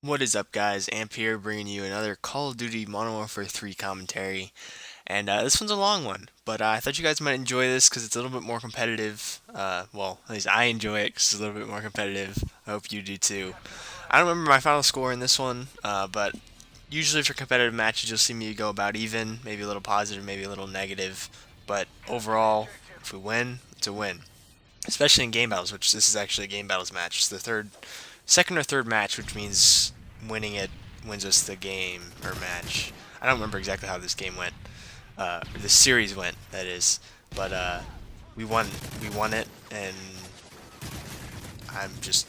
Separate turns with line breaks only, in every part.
What is up, guys? Amp here, bringing you another Call of Duty Modern Warfare 3 commentary. And this one's a long one, but I thought you guys might enjoy this because it's a little bit more competitive. Well, at least I enjoy it because it's a little bit more competitive. I hope you do too. I don't remember my final score in this one, but usually for competitive matches, you'll see me go about even, maybe a little positive, maybe a little negative. But overall, if we win, it's a win. Especially in game battles, which this is actually a game battles match. It's the second or third match, which means winning it wins us the game or match. I don't remember exactly how this game went, or the series went. That is, but we won. We won it, and I'm just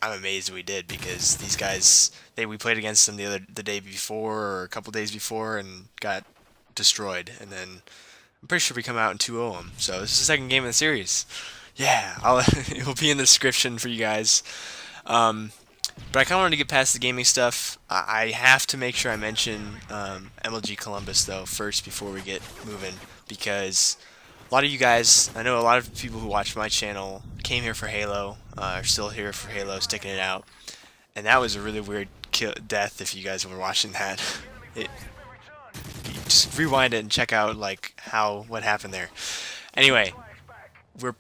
I'm amazed we did because these guys we played against them the day before or a couple days before and got destroyed, and then I'm pretty sure we come out and 2-0 them. So this is the second game of the series. Yeah, it will be in the description for you guys. Um, but I kind of wanted to get past the gaming stuff. I have to make sure I mention MLG Columbus though first before we get moving because a lot of you guys, I know a lot of people who watch my channel came here for Halo, are still here for Halo, sticking it out, and that was a really weird death. If you guys were watching that, it, you just rewind it and check out like what happened there. Anyway, we're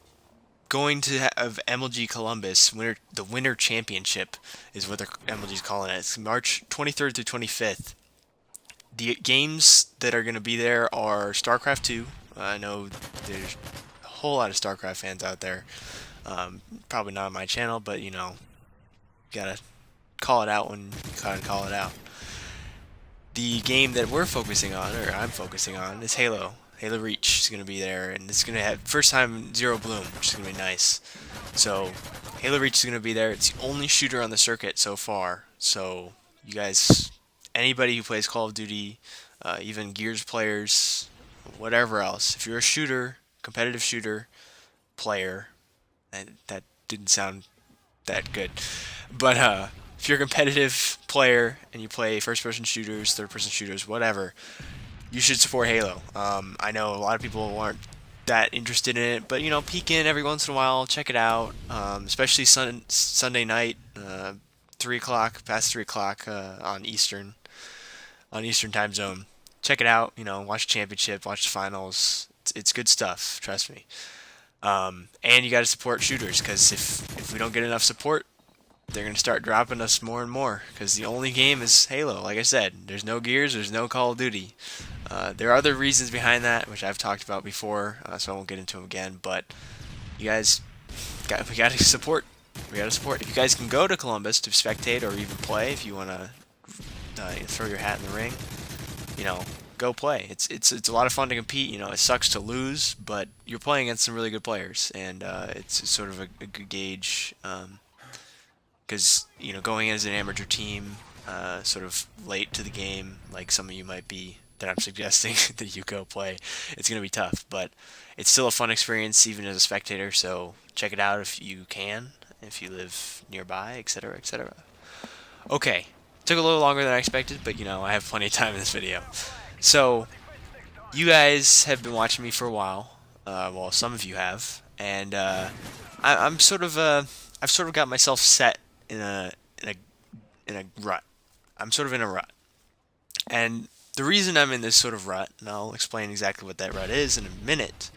going to have MLG Columbus the Winter Championship is what the MLG's calling it. It's March 23rd through 25th. The games that are going to be there are StarCraft 2. I know there's a whole lot of StarCraft fans out there. Probably not on my channel, but gotta call it out when you gotta call it out. The game that we're focusing on, or I'm focusing on, is Halo. Halo Reach is going to be there, and it's going to have first time Zero Bloom, which is going to be nice. So Halo Reach is going to be there. It's the only shooter on the circuit so far. So you guys, anybody who plays Call of Duty, even Gears players, whatever else, if you're a shooter, competitive shooter player, and that didn't sound that good, but if you're a competitive player and you play first-person shooters, third-person shooters, whatever, you should support Halo. I know a lot of people aren't that interested in it, but peek in every once in a while, check it out. Especially Sunday night, 3 o'clock, past 3 o'clock on Eastern time zone. Check it out. Watch the championship, watch the finals. It's good stuff. Trust me. And you got to support shooters because if we don't get enough support, they're going to start dropping us more and more because the only game is Halo. Like I said, there's no Gears, there's no Call of Duty. There are other reasons behind that, which I've talked about before, so I won't get into them again. But you guys, we got to support. We got to support. If you guys can go to Columbus to spectate or even play, if you want to throw your hat in the ring, go play. It's a lot of fun to compete. It sucks to lose, but you're playing against some really good players, and it's sort of a good gauge. Because going in as an amateur team, sort of late to the game, like some of you might be, that I'm suggesting that you go play, it's gonna be tough. But it's still a fun experience, even as a spectator. So check it out if you can, if you live nearby, etc., etc. Okay, took a little longer than I expected, but I have plenty of time in this video. So you guys have been watching me for a while. Well, some of you have, and I'm sort of I've sort of got myself set in a rut. I'm sort of in a rut. And the reason I'm in this sort of rut, and I'll explain exactly what that rut is in a minute,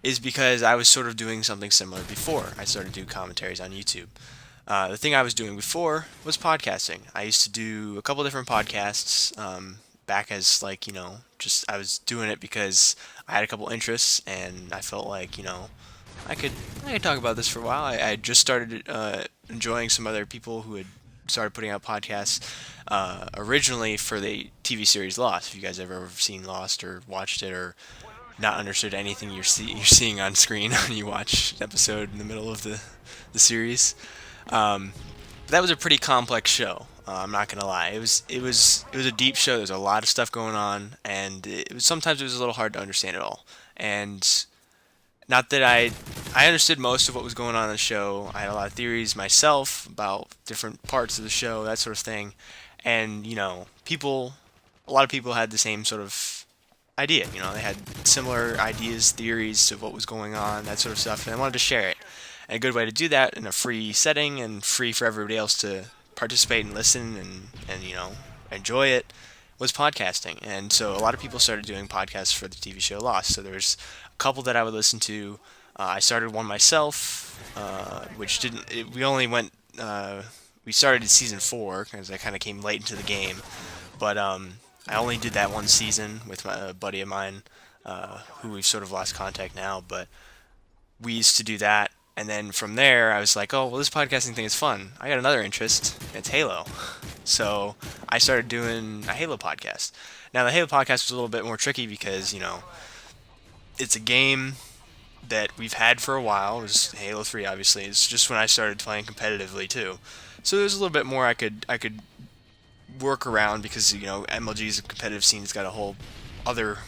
is because I was sort of doing something similar before I started doing commentaries on YouTube. The thing I was doing before was podcasting. I used to do a couple different podcasts back as just I was doing it because I had a couple interests and I felt like I could talk about this for a while. I just started enjoying some other people who had started putting out podcasts originally for the TV series Lost. If you guys ever seen Lost or watched it or not understood anything you're seeing on screen when you watch an episode in the middle of the series, that was a pretty complex show. I'm not gonna lie. It was a deep show. There's a lot of stuff going on, and sometimes it was a little hard to understand it all. And not that I understood most of what was going on in the show. I had a lot of theories myself about different parts of the show, that sort of thing. And a lot of people had the same sort of idea. They had similar ideas, theories of what was going on, that sort of stuff, and I wanted to share it. And a good way to do that in a free setting and free for everybody else to participate and listen and enjoy it was podcasting. And so a lot of people started doing podcasts for the TV show Lost. So there's a couple that I would listen to. I started one myself, which didn't. We only went. We started in season 4 because I kind of came late into the game, but I only did that one season with a buddy of mine, who we've sort of lost contact now. But we used to do that, and then from there, I was like, oh well, this podcasting thing is fun. I got another interest. It's Halo. So I started doing a Halo podcast. Now the Halo podcast was a little bit more tricky because it's a game that we've had for a while. It was Halo 3, obviously. It's just when I started playing competitively too. So there's a little bit more I could work around because MLG's competitive scene's got a whole other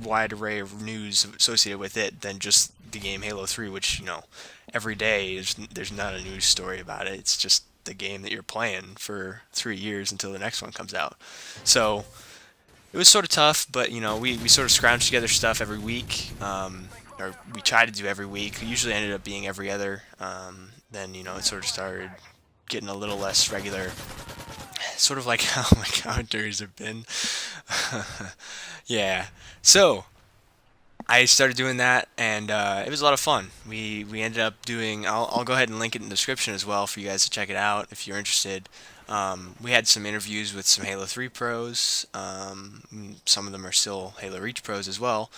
wide array of news associated with it than just the game Halo 3, which every day there's not a news story about it. It's just the game that you're playing for 3 years until the next one comes out. So it was sort of tough, but we sort of scrounged together stuff every week, or we tried to do every week. It usually ended up being every other. Then it sort of started getting a little less regular, sort of like how my commentaries have been. Yeah. So I started doing that, and it was a lot of fun. We ended up doing. I'll go ahead and link it in the description as well for you guys to check it out if you're interested. We had some interviews with some Halo 3 pros. Some of them are still Halo Reach pros as well,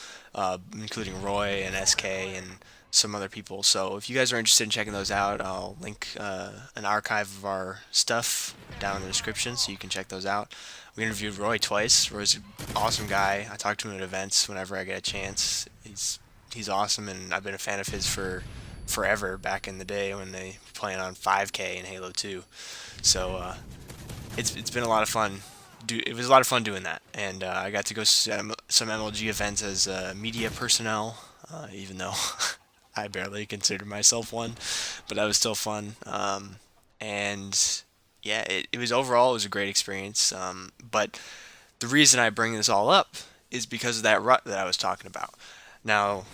including Roy and SK and some other people. So if you guys are interested in checking those out, I'll link an archive of our stuff down in the description so you can check those out. We interviewed Roy twice. Roy's an awesome guy. I talk to him at events whenever I get a chance. He's awesome, and I've been a fan of his for forever, back in the day when they were playing on 5K in Halo 2. So it's been a lot of fun. It was a lot of fun doing that, and I got to go to some MLG events as media personnel, even though I barely consider myself one, but that was still fun. And yeah, it was overall, it was a great experience. But the reason I bring this all up is because of that rut that I was talking about. Now,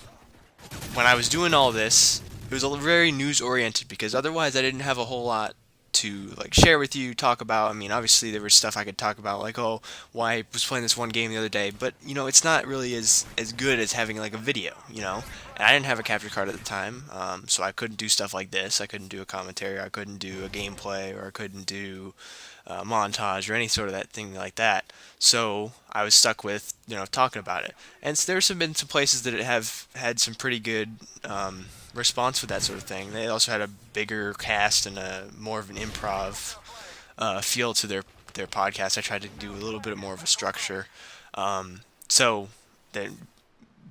when I was doing all this, it was very news oriented because otherwise I didn't have a whole lot to share with you, talk about. I mean, obviously there was stuff I could talk about, like, oh, why I was playing this one game the other day, but it's not really as good as having a video, and I didn't have a capture card at the time, so I couldn't do stuff like this. I couldn't do a commentary, I couldn't do a gameplay, or I couldn't do a montage or any sort of that thing like that. So I was stuck with talking about it, and there's been some places that have had some pretty good response with that sort of thing. They also had a bigger cast and a more of an improv feel to their podcast. I tried to do a little bit more of a structure. So the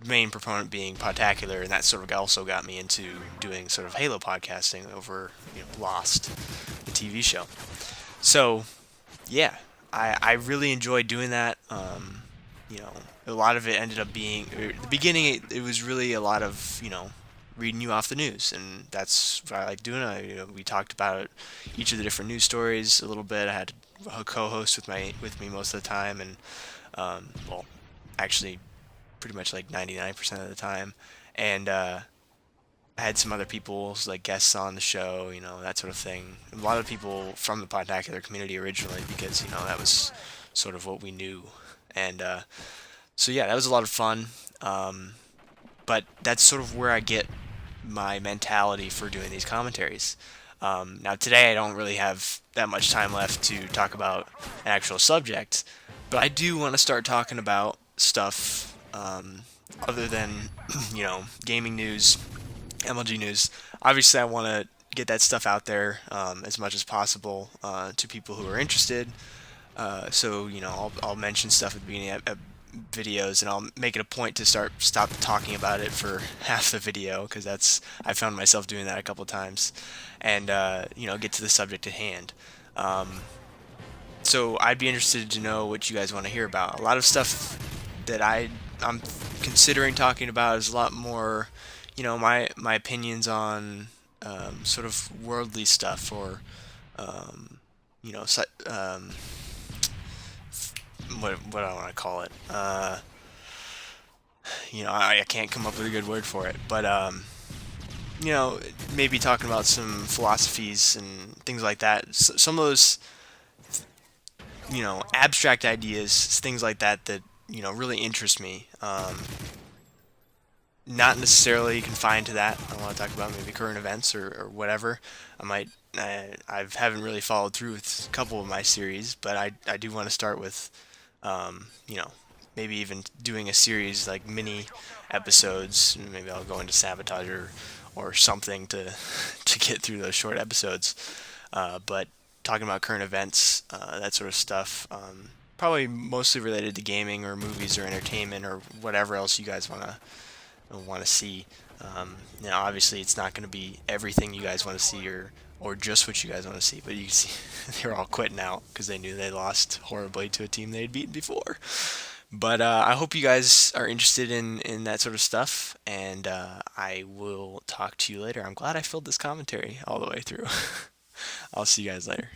main proponent being Podtacular, and that sort of also got me into doing sort of Halo podcasting over Lost, the TV show. So yeah, I really enjoyed doing that. A lot of it ended up being, at the beginning it was really a lot of reading you off the news, and that's what I like doing. We talked about each of the different news stories a little bit. I had a co-host with me most of the time, and well, actually, pretty much 99% of the time, and I had some other people like guests on the show, that sort of thing. A lot of people from the Podtacular community originally, because that was sort of what we knew, and so yeah, that was a lot of fun. But that's sort of where I get my mentality for doing these commentaries. Now today I don't really have that much time left to talk about an actual subject, but I do want to start talking about stuff other than gaming news, MLG news. Obviously I want to get that stuff out there as much as possible to people who are interested. So I'll mention stuff at the beginning of videos, and I'll make it a point to stop talking about it for half the video, because I found myself doing that a couple times, and get to the subject at hand. So I'd be interested to know what you guys want to hear about. A lot of stuff that I'm considering talking about is a lot more, my opinions on sort of worldly stuff, or you know, what do I want to call it? I can't come up with a good word for it, but you know, maybe talking about some philosophies and things like that. Some of those, abstract ideas, things like that that really interest me. Not necessarily confined to that. I want to talk about maybe current events or whatever. I might. I haven't really followed through with a couple of my series, but I do want to start with, um, you know, maybe even doing a series like mini episodes. Maybe I'll go into sabotage or something to to get through those short episodes. But talking about current events, that sort of stuff. Probably mostly related to gaming or movies or entertainment or whatever else you guys want to see. Obviously, it's not going to be everything you guys want to see or just what you guys want to see, but you see they're all quitting out because they knew they lost horribly to a team they'd beaten before. But I hope you guys are interested in that sort of stuff, and I will talk to you later. I'm glad I filled this commentary all the way through. I'll see you guys later.